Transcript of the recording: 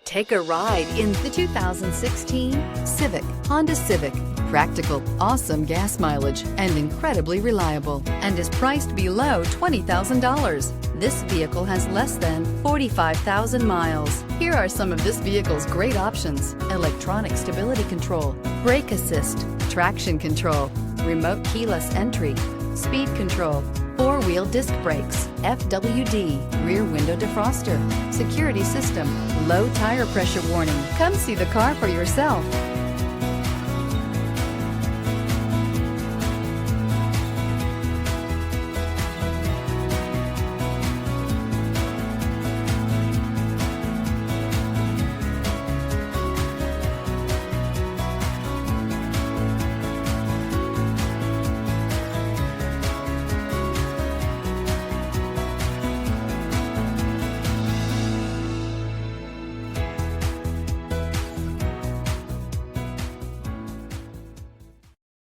Take a ride in the 2016 Civic, Honda Civic. Practical, awesome gas mileage, and incredibly reliable, and is priced below $20,000. This vehicle has less than 45,000 miles. Here are some of this vehicle's great options: electronic stability control, brake assist, traction control, remote keyless entry, speed control, four-wheel disc brakes, FWD, rear window defroster, security system, low tire pressure warning. Come see the car for yourself.